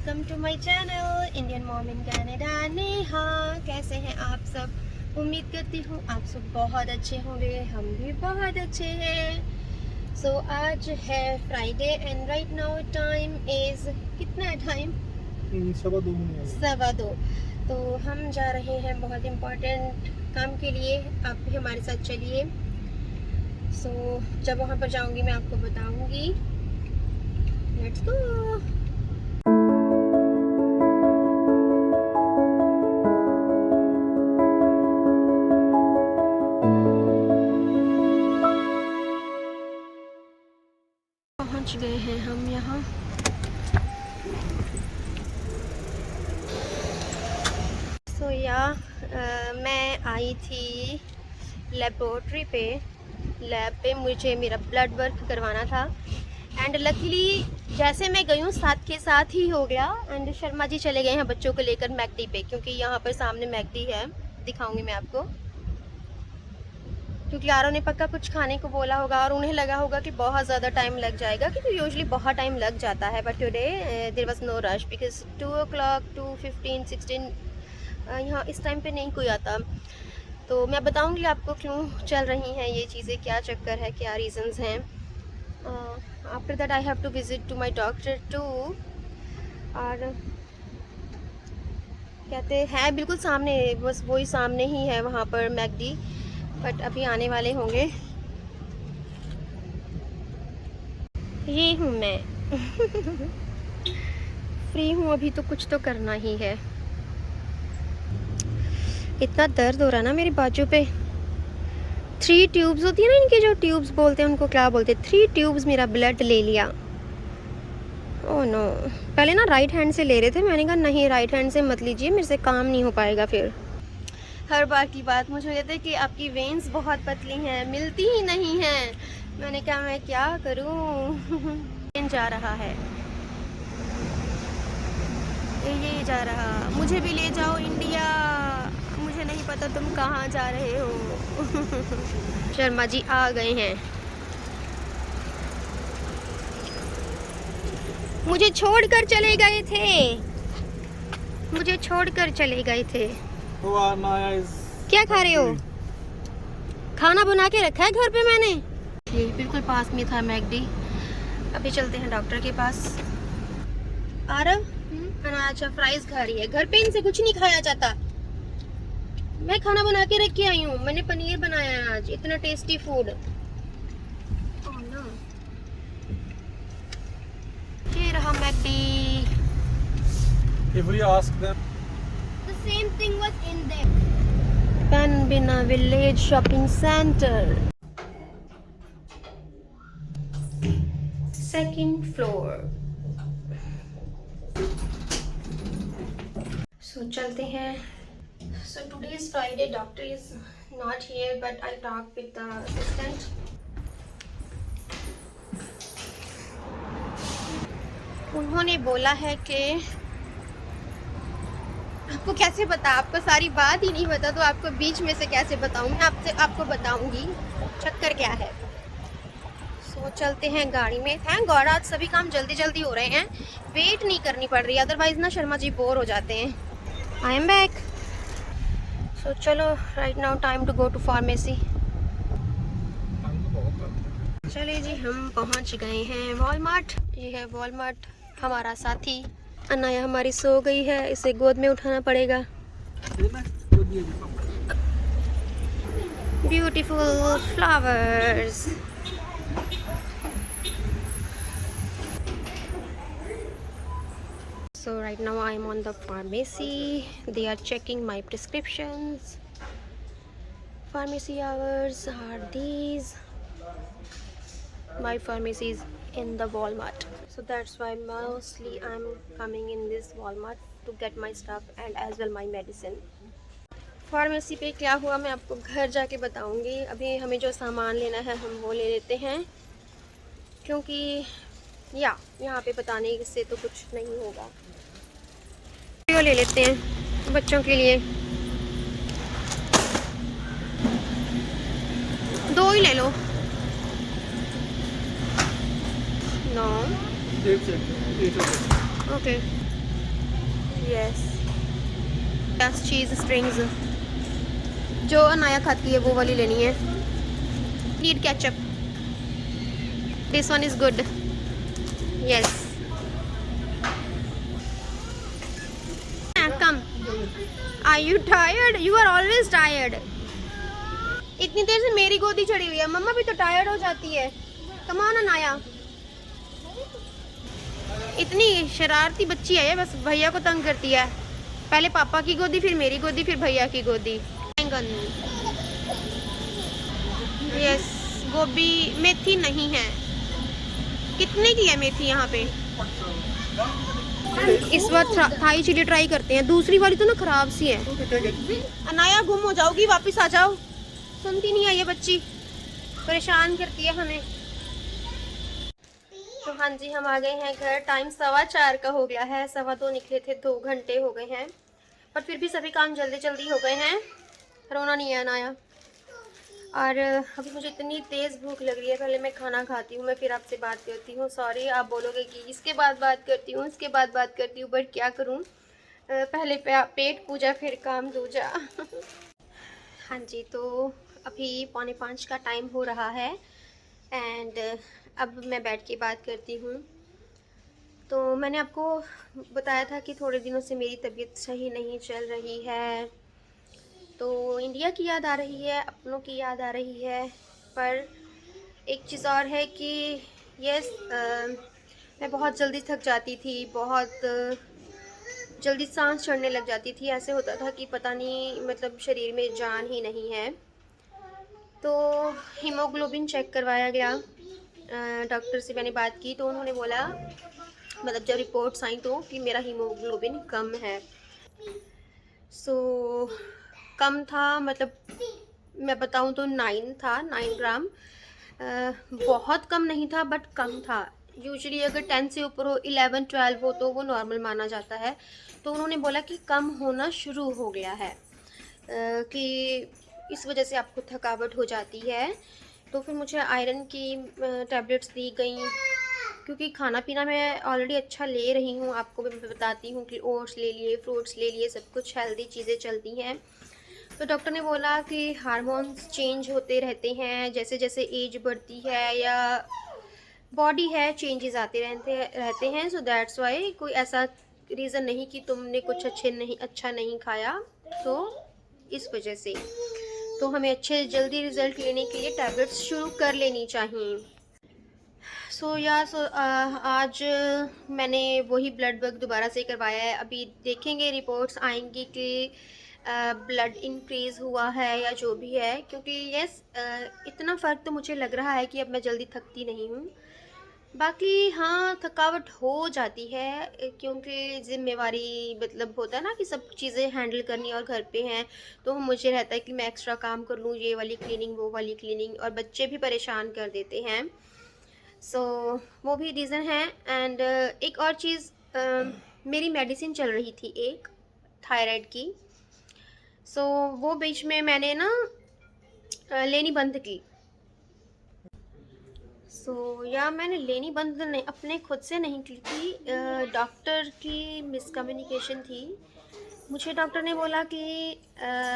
Welcome to my channel Indian mom in Canada. Neha, कैसे हैं आप सब? उम्मीद करती हूँ आप सब बहुत अच्छे होंगे, हम भी बहुत अच्छे हैं। सो आज है Friday and right now time is कितना टाइम? 2:15। तो हम जा रहे हैं बहुत इम्पोर्टेंट काम के लिए। आप भी हमारे साथ चलिए। सो जब वहाँ पर जाऊँगी मैं आपको बताऊँगी। Let's go. पहुंच गए हैं हम यहाँ। सो मैं आई थी लेबोरेटरी पे। लैब पे मुझे मेरा ब्लड वर्क करवाना था एंड लकीली जैसे मैं गई हूँ साथ के साथ ही हो गया। एंड शर्मा जी चले गए हैं बच्चों को लेकर मैकडी पे, क्योंकि यहाँ पर सामने मैकडी है, दिखाऊंगी मैं आपको। क्योंकि आरो ने पक्का कुछ खाने को बोला होगा और उन्हें लगा होगा कि बहुत ज़्यादा टाइम लग जाएगा, क्योंकि यूजुअली बहुत टाइम लग जाता है। But today there was no rush because 2 o'clock 2:15 16 यहाँ इस टाइम पे नहीं कोई आता। तो मैं बताऊंगी आपको क्यों चल रही हैं ये चीज़ें, क्या चक्कर है, क्या रीज़न्स हैं। After that I have to visit to my doctor too. और कहते हैं बिल्कुल सामने, बस वही सामने ही है वहाँ पर मैकडी, बट अभी आने वाले होंगे। ये हूँ मैं फ्री हूँ अभी, तो कुछ तो करना ही है। इतना दर्द हो रहा ना मेरी बाजू पे। 3 ट्यूब्स होती है ना, इनके जो ट्यूब्स बोलते हैं उनको क्या बोलते हैं, 3 ट्यूब्स मेरा ब्लड ले लिया। Oh no. पहले ना राइट हैंड से ले रहे थे, मैंने कहा नहीं राइट हैंड से मत लीजिए, मेरे से काम नहीं हो पाएगा। फिर हर बार की बात मुझे कहते हैं कि आपकी वेन्स बहुत पतली हैं, मिलती ही नहीं हैं। मैंने कहा मैं क्या करूं जा रहा है ये जा रहा, मुझे भी ले जाओ इंडिया। मुझे नहीं पता तुम कहाँ जा रहे हो शर्मा जी आ गए हैं। मुझे छोड़कर चले गए थे, मुझे छोड़कर चले गए थे। क्या खा रहे हो? खाना बना के रखा है घर पे मैंने। ये बिल्कुल पास में था मैकडी। अभी चलते हैं डॉक्टर के पास। आरव अच्छा फ्राइज खा रही है, घर पे इनसे कुछ नहीं खाया जाता। मैं खाना बना के रख के आई हूँ, मैंने पनीर बनाया है आज, इतना टेस्टी फूड। ओह नो। ये रहा McD. If we ask them, The same thing was in there. Panbina Village Shopping Center. Second floor. So चलते हैं। So today is Friday. Doctor is not here, but I talked with the assistant. उन्होंने बोला है कि आपको कैसे बता, आपको सारी बात ही नहीं बता तो आपको बीच में से कैसे बताऊं मैं, आपको बताऊंगी चक्कर क्या है। सो चलते हैं गाड़ी में। थैंक गॉड आज सभी काम जल्दी जल्दी हो रहे हैं, वेट नहीं करनी पड़ रही, अदरवाइज ना शर्मा जी बोर हो जाते हैं। I am back. सो चलो right now time to go to pharmacy. चलिए जी हम पहुंच गए हैं वॉलमार्ट। ये है वॉलमार्ट। हमारा साथी अनाया हमारी सो गई है, इसे गोद में उठाना पड़ेगा। Beautiful flowers. So right now I am on the pharmacy. They are checking my prescriptions. Pharmacy hours are these. My pharmacy is in the Walmart, so that's why mostly I'm coming in this Walmart to get my stuff and as well my medicine. Pharmacy पे क्या हुआ मैं आपको घर जाके बताऊंगी। अभी हमें जो सामान लेना है हम वो ले लेते हैं, क्योंकि यहाँ पे बताने से तो कुछ नहीं होगा। वो ले लेते हैं बच्चों के लिए, 2 ही ले लो। No okay yes yes cheese strings जो अनाया खाती है वो वाली लेनी है। Need ketchup, this one is good. Yes come, are you tired? You are always tired. इतनी देर से मेरी गोदी चढ़ी हुई है, मम्मा भी तो टायर्ड हो जाती है। कम ऑन अनाया, इतनी शरारती बच्ची है ये, बस भैया को तंग करती है। पहले पापा की गोदी, फिर मेरी गोदी, फिर भैया की गोदी। यस गोभी मेथी नहीं है। कितने की है मेथी यहाँ पे? इस बार थाई चिली ट्राई करते हैं। दूसरी वाली तो ना खराब सी है। अनाया गुम हो जाओगी, वापस आ जाओ। सुनती नहीं है ये बच्ची, परेशान करती है हमें। तो हाँ जी, हम आ गए हैं घर। टाइम 4:15 का हो गया है। 2:15 निकले थे, 2 घंटे हो गए हैं, पर फिर भी सभी काम जल्दी जल्दी हो गए हैं। रोना नहीं है अनाया। और अभी मुझे इतनी तेज़ भूख लग रही है। पहले मैं खाना खाती हूँ, मैं फिर आपसे बात करती हूँ। सॉरी, आप बोलोगे कि इसके बाद बात करती हूँ, इसके बाद बात करती हूँ, बट क्या करूँ, पहले पेट पूजा फिर काम दूजा। हाँ जी, तो अभी 4:45 का टाइम हो रहा है एंड अब मैं बैठ के बात करती हूँ। तो मैंने आपको बताया था कि थोड़े दिनों से मेरी तबीयत सही नहीं चल रही है, तो इंडिया की याद आ रही है, अपनों की याद आ रही है। पर एक चीज़ और है कि यस, मैं बहुत जल्दी थक जाती थी, बहुत जल्दी सांस चढ़ने लग जाती थी। ऐसे होता था कि पता नहीं, मतलब शरीर में जान ही नहीं है। तो हीमोग्लोबिन चेक करवाया गया, डॉक्टर से मैंने बात की, तो उन्होंने बोला, मतलब जब रिपोर्ट्स आई तो, कि मेरा हीमोग्लोबिन कम है। सो कम था, मतलब मैं बताऊं तो 9 था, 9 ग्राम। बहुत कम नहीं था बट कम था। यूजुअली अगर 10 से ऊपर हो, 11 12 हो तो वो नॉर्मल माना जाता है। तो उन्होंने बोला कि कम होना शुरू हो गया है, कि इस वजह से आपको थकावट हो जाती है। तो फिर मुझे आयरन की टैबलेट्स दी गई, क्योंकि खाना पीना मैं ऑलरेडी अच्छा ले रही हूँ। आपको मैं बताती हूँ कि ओट्स ले लिए, फ्रूट्स ले लिए, सब कुछ हेल्दी चीज़ें चलती हैं। तो डॉक्टर ने बोला कि हार्मोन्स चेंज होते रहते हैं, जैसे जैसे एज बढ़ती है या बॉडी है, चेंजेस आते रहते हैं। सो दैट्स वाई, कोई ऐसा रीज़न नहीं कि तुमने कुछ अच्छा नहीं खाया, तो इस वजह से तो हमें अच्छे जल्दी रिज़ल्ट लेने के लिए टैबलेट्स शुरू कर लेनी चाहिए। आज मैंने वही ब्लड वर्क दोबारा से करवाया है। अभी देखेंगे, रिपोर्ट्स आएंगी कि ब्लड इंक्रीज़ हुआ है या जो भी है, क्योंकि यस, इतना फ़र्क तो मुझे लग रहा है कि अब मैं जल्दी थकती नहीं हूँ। बाकी हाँ, थकावट हो जाती है, क्योंकि ज़िम्मेवारी, मतलब होता है ना कि सब चीज़ें हैंडल करनी और घर पे हैं, तो मुझे रहता है कि मैं एक्स्ट्रा काम कर लूँ, ये वाली क्लीनिंग, वो वाली क्लीनिंग, और बच्चे भी परेशान कर देते हैं। सो वो भी रीज़न है। एंड एक और चीज़, मेरी मेडिसिन चल रही थी एक थायराइड की। सो वो बीच में मैंने ना लेनी बंद की। मैंने लेनी बंद नहीं, अपने खुद से नहीं की थी, डॉक्टर की मिसकम्युनिकेशन थी। मुझे डॉक्टर ने बोला कि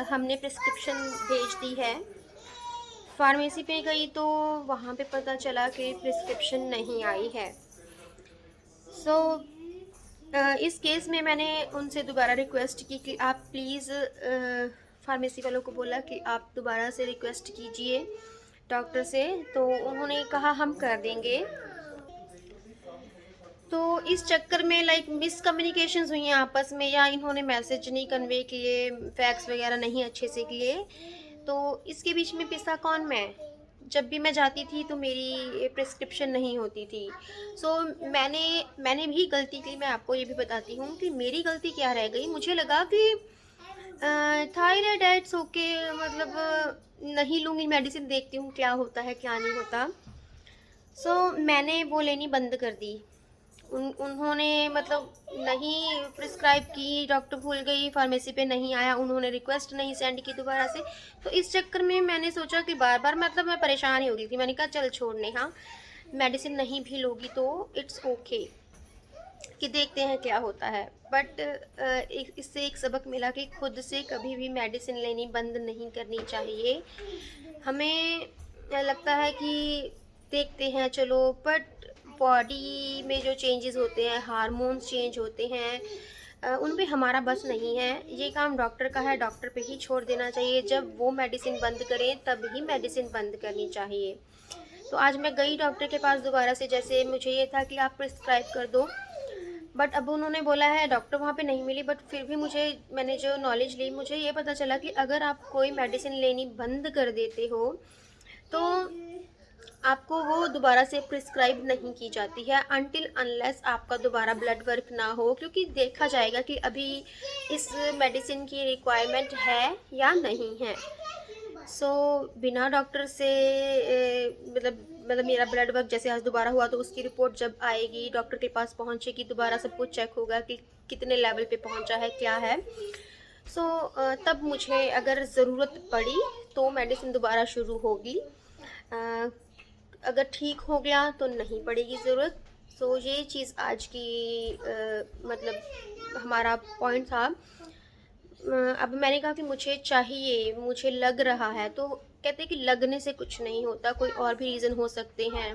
हमने प्रिस्क्रिप्शन भेज दी है। फार्मेसी पे गई तो वहाँ पे पता चला कि प्रिस्क्रिप्शन नहीं आई है। इस केस में मैंने उनसे दोबारा रिक्वेस्ट की कि आप प्लीज़, फार्मेसी वालों को बोला कि आप दोबारा से रिक्वेस्ट कीजिए डॉक्टर से, तो उन्होंने कहा हम कर देंगे। तो इस चक्कर में मिसकम्युनिकेशंस हुई हैं आपस में, या इन्होंने मैसेज नहीं कन्वे किए, फैक्स वगैरह नहीं अच्छे से किए, तो इसके बीच में पिसा कौन? जब भी मैं जाती थी तो मेरी प्रिस्क्रिप्शन नहीं होती थी। मैंने भी गलती की। मैं आपको ये भी बताती हूँ कि मेरी गलती क्या रह गई। मुझे लगा कि थायराइड इट्स ओके, मतलब नहीं लूँगी मेडिसिन, देखती हूँ क्या होता है क्या नहीं होता। मैंने वो लेनी बंद कर दी। उन्होंने मतलब नहीं प्रिस्क्राइब की, डॉक्टर भूल गई, फार्मेसी पे नहीं आया, उन्होंने रिक्वेस्ट नहीं सेंड की दोबारा से। तो इस चक्कर में मैंने सोचा कि बार बार, मतलब मैं परेशान ही हो गई थी। मैंने कहा चल छोड़ने, हाँ मेडिसिन नहीं भी लोगी तो इट्स ओके। कि देखते हैं क्या होता है। बट इससे एक सबक मिला कि खुद से कभी भी मेडिसिन लेनी बंद नहीं करनी चाहिए। हमें लगता है कि देखते हैं चलो, बट बॉडी में जो चेंजेस होते हैं, हार्मोन्स चेंज होते हैं, उन पे हमारा बस नहीं है। ये काम डॉक्टर का है, डॉक्टर पे ही छोड़ देना चाहिए। जब वो मेडिसिन बंद करें तब ही मेडिसिन बंद करनी चाहिए। तो आज मैं गई डॉक्टर के पास दोबारा से, जैसे मुझे ये था कि आप प्रिस्क्राइब कर दो, बट अब उन्होंने बोला है, डॉक्टर वहाँ पे नहीं मिली। बट फिर भी मैंने जो नॉलेज ली, मुझे ये पता चला कि अगर आप कोई मेडिसिन लेनी बंद कर देते हो तो आपको वो दोबारा से प्रिस्क्राइब नहीं की जाती है अनटिल अनलेस आपका दोबारा ब्लड वर्क ना हो, क्योंकि देखा जाएगा कि अभी इस मेडिसिन की रिक्वायरमेंट है या नहीं है। सो बिना डॉक्टर से मतलब मेरा ब्लड वर्क जैसे आज दोबारा हुआ, तो उसकी रिपोर्ट जब आएगी, डॉक्टर के पास पहुंचेगी, दोबारा सब कुछ चेक होगा कि कितने लेवल पे पहुंचा है, क्या है। सो तब मुझे अगर ज़रूरत पड़ी तो मेडिसिन दोबारा शुरू होगी। अगर ठीक हो गया तो नहीं पड़ेगी ज़रूरत। सो ये चीज़ आज की मतलब हमारा पॉइंट था। अब मैंने कहा कि मुझे चाहिए, मुझे लग रहा है, तो कहते हैं कि लगने से कुछ नहीं होता, कोई और भी रीज़न हो सकते हैं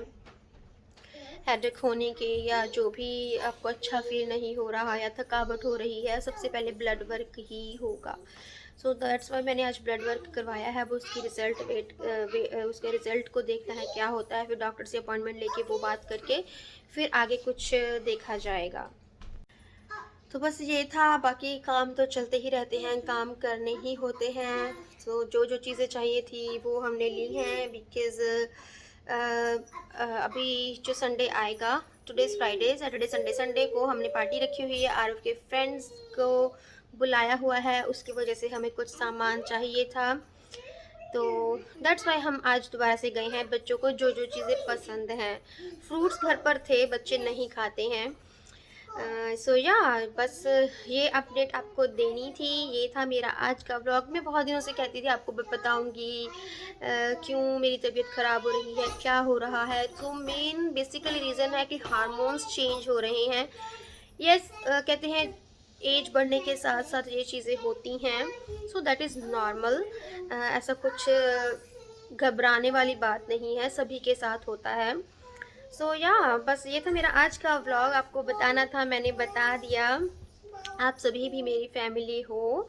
हेडेक होने के, या जो भी आपको अच्छा फील नहीं हो रहा या थकावट हो रही है, सबसे पहले ब्लड वर्क ही होगा। सो दैट्स वाई मैंने आज ब्लड वर्क करवाया है। अब उसकी उसके रिज़ल्ट को देखना है क्या होता है, फिर डॉक्टर से अपॉइंटमेंट लेके वो बात करके फिर आगे कुछ देखा जाएगा। तो बस ये था, बाकी काम तो चलते ही रहते हैं, काम करने ही होते हैं। तो जो चीज़ें चाहिए थी वो हमने ली हैं, बिकॉज़ अभी जो संडे आएगा, today is Friday, Saturday Sunday, Sunday को हमने पार्टी रखी हुई है, आरव के फ्रेंड्स को बुलाया हुआ है, उसकी वजह से हमें कुछ सामान चाहिए था। तो दैट्स वाई हम आज दोबारा से गए हैं। बच्चों को जो चीज़ें पसंद हैं, फ्रूट्स घर पर थे, बच्चे नहीं खाते हैं। सो या बस ये अपडेट आपको देनी थी। ये था मेरा आज का व्लॉग। मैं बहुत दिनों से कहती थी आपको बताऊंगी क्यों मेरी तबीयत ख़राब हो रही है, क्या हो रहा है। तो मेन बेसिकली रीज़न है कि हार्मोन्स चेंज हो रहे हैं। यस, कहते हैं एज बढ़ने के साथ साथ ये चीज़ें होती हैं। So that is normal. ऐसा कुछ घबराने वाली बात नहीं है, सभी के साथ होता है। सो या बस ये था मेरा आज का व्लॉग, आपको बताना था, मैंने बता दिया। आप सभी भी मेरी फैमिली हो,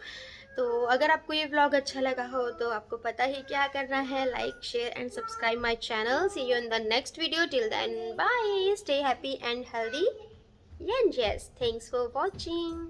तो अगर आपको ये व्लॉग अच्छा लगा हो तो आपको पता ही क्या करना है, like share and subscribe my channel. See you in the next video, till then bye, stay happy and healthy and yes, thanks for watching.